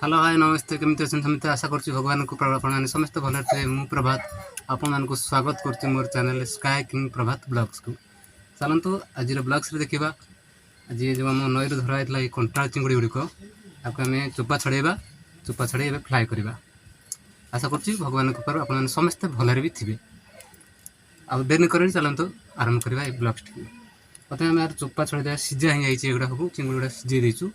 Hello hi नमस्ते केमती अच्छे समस्ते आशा करुँच भगवान को आपने समस्त भले थे मु प्रभात आपण को स्वागत करुँच मोर चैनल स्काई किंग प्रभात ब्लॉग्स को चलतु आज ब्लॉग्स देखा आज जो आम नई धराई कंटा चिंगुड़ी गुड़िक आपको आम चोपा छड़े फ्राए करवा आशा करुँच भगवान कृपार आपने समस्ते भलरे भी थे आ देरी कर चलतु आरंभ करवा ब्लॉग्स टी प्रथम आम यार चोपा छड़े सीझा ही जाइए एगुड़ा सब चिंगुड़ी गुड़ा सीझे देचु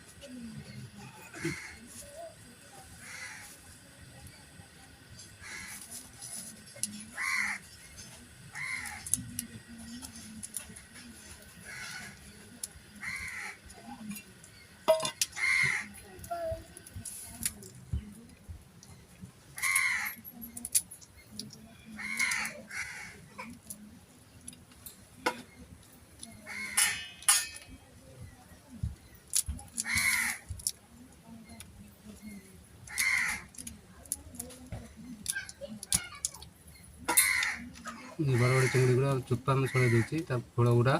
बड़ बड़ चिंगुड़ी गुड़ा चोपा में छड़े दूसरी खोल गुड़ा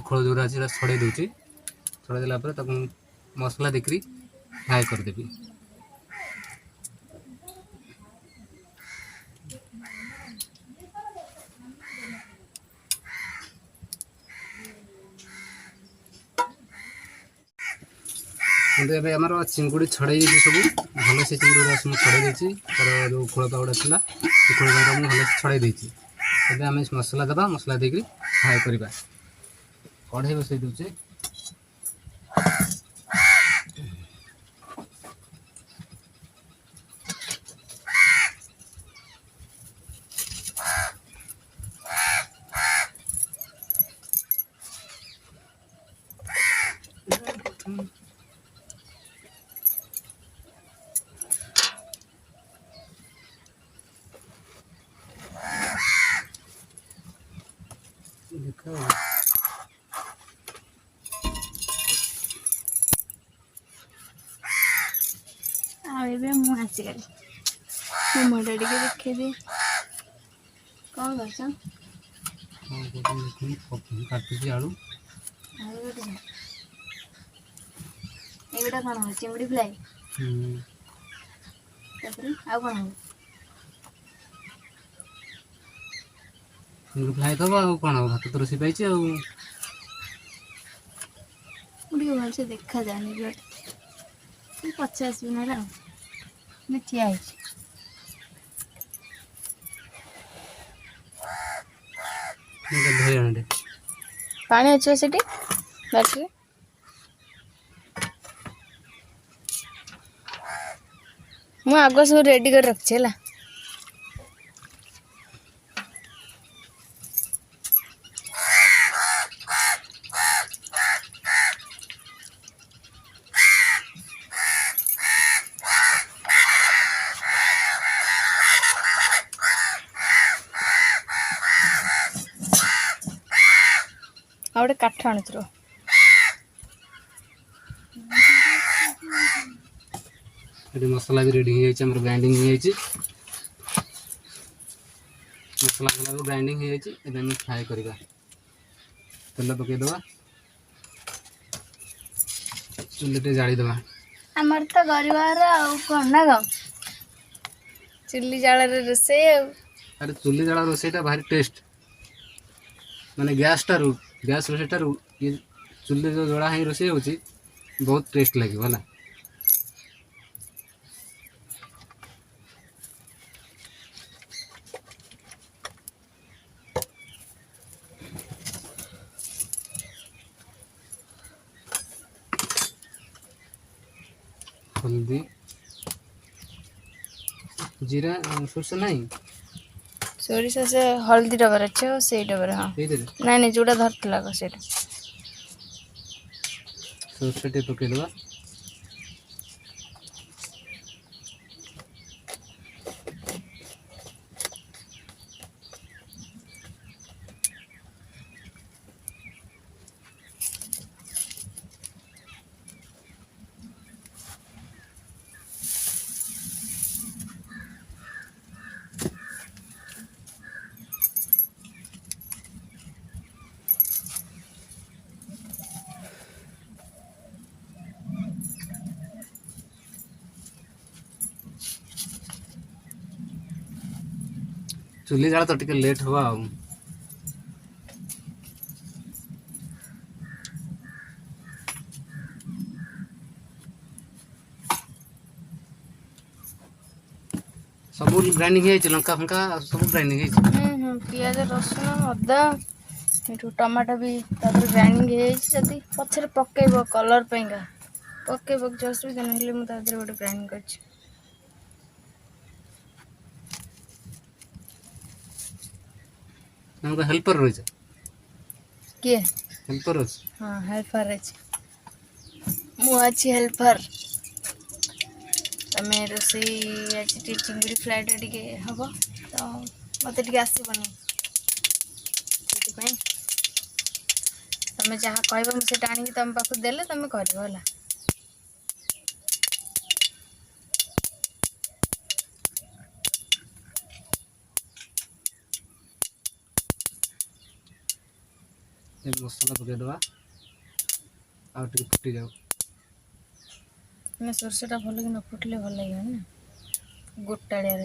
खोल जो अच्छे छड़े दूसरी छड़े देला मसला देकर फ्राए करदेवी ଏବେ ଆମର ଚିଙ୍ଗୁଡ଼ି ଛଡ଼େଇ ଦେଇଛି ସବୁ ଭଲସେ ଚିଙ୍ଗୁଡ଼ି ଗୁଡ଼ା ସବୁ ଛଡ଼େଇ ଦେଇଛି ତାର ଯେଉଁ ଖୋଳ ପାଉଡ଼ା ଥିଲା ସେ ଖୋଳ ପାଉଡ଼ା ମୁଁ ଭଲସେ ଛଡ଼େଇ ଦେଇଛି ଏବେ ଆମେ ମସଲା ଦେବା ମସଲା ଦେଇକରି ଫ୍ରାଏ କରିବା କଢ଼େଇ ବସାଇ ଦେଉଛି देखा ମୁଁ ଆସିଗଲି ମୋ ମୁଣ୍ଡ ଟିକେ ଦେଖେଇଦିଏ କ'ଣ କରୁଛ କାଟୁଛି ଆଳୁ ଏଇଟା କ'ଣ ହବ ଚିଙ୍ଗୁଡ଼ି ଫ୍ରାଏ ତାପରେ ଆଉ କ'ଣ ହବ ଚିଙ୍ଗୁଡ଼ି ଫ୍ରାଏ ଦେବ ଆଉ କ'ଣ ହବ ଭାତ ତ ରୋଷେଇ ପାଇଛି ଆଉ ମୁଁ ଟିକେ ଭଲସେ ଦେଖାଯାଉନି ପଛେ ଆସିବି ନହେଲେ ଆଉ ମୁଁ ଠିଆ ହେଇଛି ପାଣି ଅଛି ସେଠି ବାଟିରେ ମୁଁ ଆଗ ସବୁ ରେଡ଼ି କରି ରଖିଛି ହେଲା ଆଉ ଗୋଟେ କାଠ ଆଣୁଛି ରୁହ ଏଠି ମସଲା ବି ରେଡ଼ି ହେଇଯାଇଛି ଆମର ଗ୍ରାଇଣ୍ଡିଙ୍ଗ ହେଇଯାଇଛି ମସଲା ଗ୍ରାଇଣ୍ଡିଙ୍ଗ ହେଇଯାଇଛି ଏବେ ଆମେ ଫ୍ରାଏ କରିବା ତେଲ ପକାଇଦେବା ଚୁଲି ଟିକେ ଜାଳିଦେବା ଆମର ତ ଗରିବର ଆଉ କ'ଣ ନା କ'ଣ ଚୁଲି ଜାଳରେ ରୋଷେଇ ଆଉ ଆରେ ଚୁଲି ଜାଳ ରୋଷେଇଟା ଭାରି ଟେଷ୍ଟ ମାନେ ଗ୍ୟାସ୍ ରୋଷେଇଠାରୁ ଇଏ ଚୁଲି ଯେଉଁ ଜଳା ହେଇ ରୋଷେଇ ହେଉଛି ବହୁତ ଟେଷ୍ଟ ଲାଗିବ ହେଲା हल्दी जीरा सोर्स नहीं ସୋରିଷ ସେ ହଳଦୀ ଡବାର ଅଛି ଆଉ ସେଇ ଡବାରେ ହଁ ନାଇଁ ନାଇଁ ଯେଉଁଟା ଧରିଥିଲା ସେଇଟା ସୋରିଷ ଟିକେ ପକାଇଦେବା चुली जाल तो टिके लेट हवा आ सब ग्राइंडिंग है लंका फंका सब ग्राइंडिंग है पियाज रसुण अदा एठू टमाटो भी तापर ग्राइंडिंग जदि पछरे पकेब कलर पेगा पकेब कि असुविधा ना मुझे गोटे ग्राइंडिंग कर हमको हेल्पर रही किए हेल्पर अछि हाँ हेल्पर अच्छे मुझे हेल्पर तमें रोषई आज चिंगुड़ी फ्राएटा टे हम तो मत आसबनी तुम जहाँ कह मुझे आनिक तुम पाक देले तुम कर मसला पकईदे आउ टे फुटी जाओ सोरसटा भल कि न फुटले भल लगे ना गोटाड़िया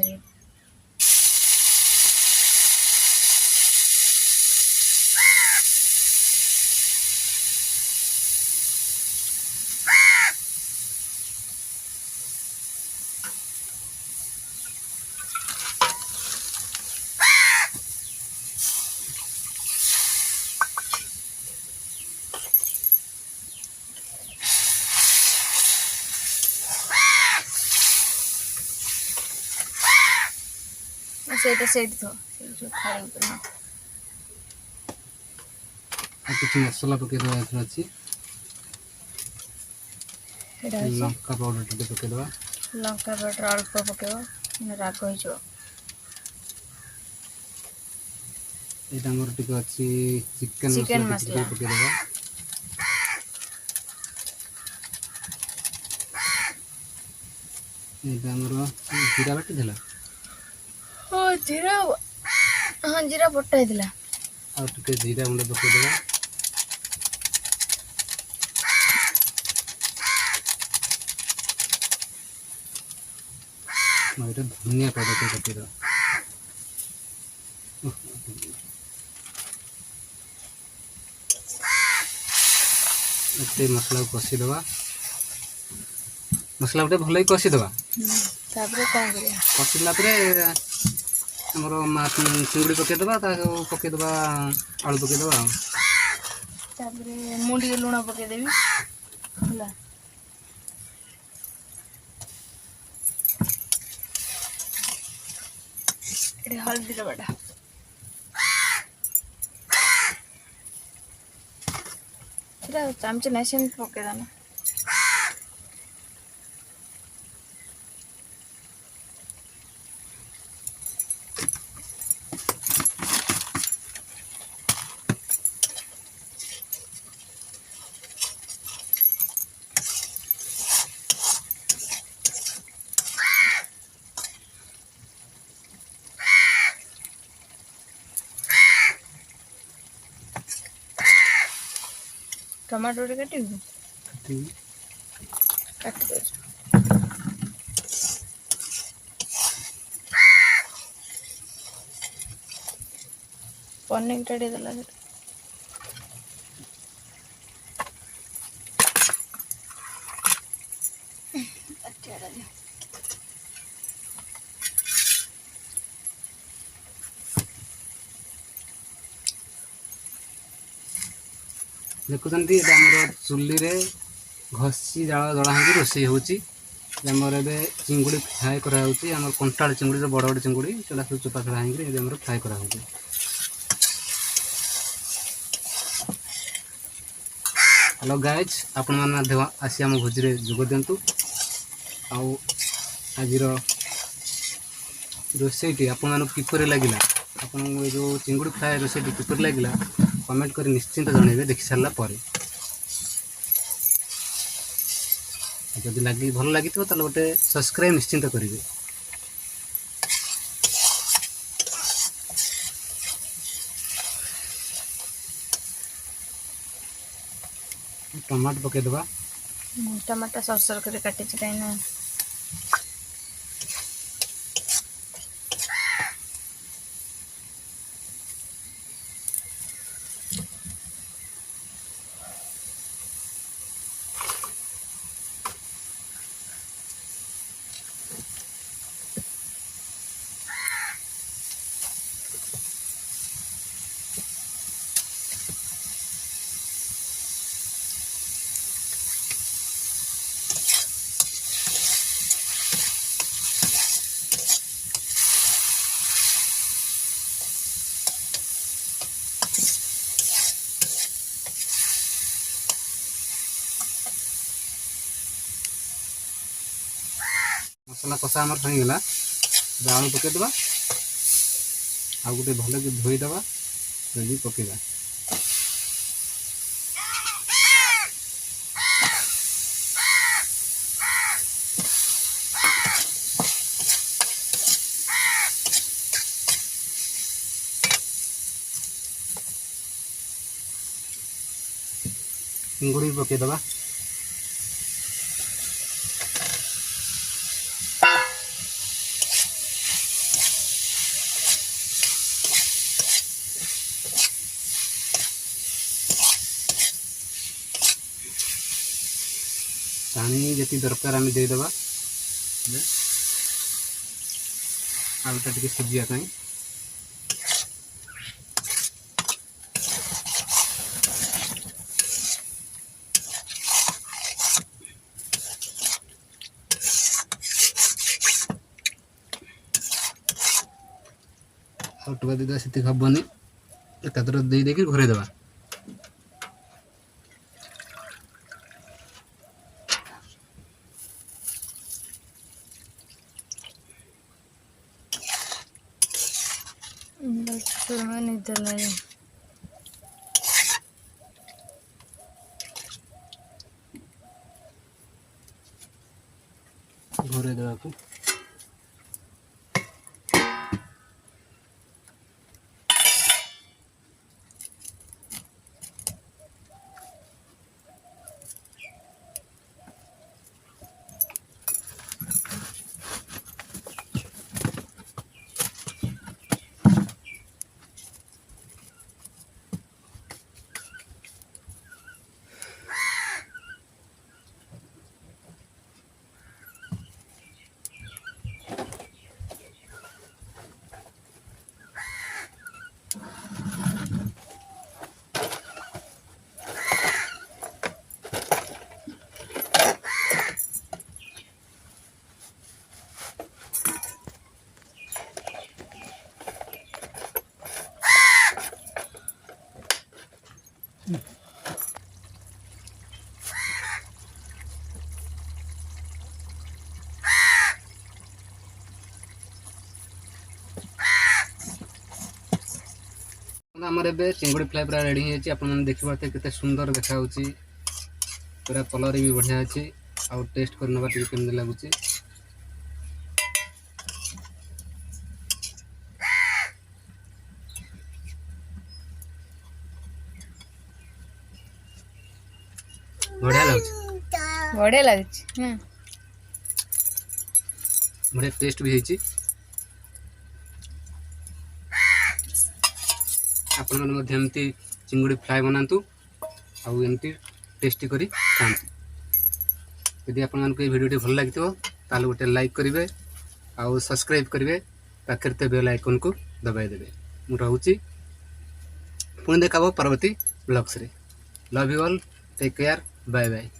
किसी मसला पकईदे अच्छी लंका पाउडर टे पकईदे लंका पाउडर अल्प पकेब राग हो यहाँ मोर टे अच्छी चिकेन चिकेन मसला मसला पकईदे यहाँ मोर जीरा बाटी देला हाँ जीरा हाँ जीरा बटा है आउ टे जीरा गुंड पकईदे धनिया पाउडर टे पकईदे मसला को कषिदे मसला गोटे भल कषिदे कषिला चिंगुड़ी पकईदे पकईदे आलू पकईदे मुझे लुण पकईदेवी हल्दी दबाटा चामच ना से पकईदेना टमाटो काटी काट दे पनीर टाड़ी देला देखुं चुली रे घसी जाल जड़ा हो रोषे होमर ए चिंगुड़ी फ्राए कराऊँ कंटाल चिंगुड़ी बड़ बड़ चिंगुड़ी चला सब चोपा छड़ा हो फ्राए कराऊँ हेलो गाइज आपण मैंने आसी आम भोजी में जोग दिंतु आज रोसईटी आपण किपर लगे आपन जो चिंगुड़ी फ्राए रोसईटी किपर लगे कमेंट कर निश्चिंत जनइबे देखि सारापर जदि लगी भल लगी गोटे सब्सक्राइब निश्चिंत करेंगे टमाटो पकईदे टमाटर सरसर कर काटी कहीं मसला कषा आमर होगला आलू पकईदे आ गोटे भल कि धोईदे धोई पकईवा चिंगुड़ी पकईदे पानी जी दरकार आम देदेबा आलूटा टे सिझापी टुका देदेबा से हेनी एकादर देदेक घोरेदेबा निद लगे घोरेदेबा को आमर ए चिंगुड़ी फ्राए पूरा रेडी हो आप देखिए केते सुंदर देखा पूरा कलर भी बढ़िया अच्छे आउ टेस्ट कर नवा केमती लगुच बढ़िया लगुच बढ़िया लगुच बढ़िया टेस्ट भी होती आपण मैंने चिंगुड़ी फ्राए बनातु आमती टेस्टी करी खातु यदि आपण भिडियो भल लगी ताल गोटे लाइक करेंगे आउ सब्सक्राइब करेंगे पाखे बेल आइकन को दबाई देवे मुझे पुणी देखा परवर्ती ब्लॉग्स रे love you all take care bye bye.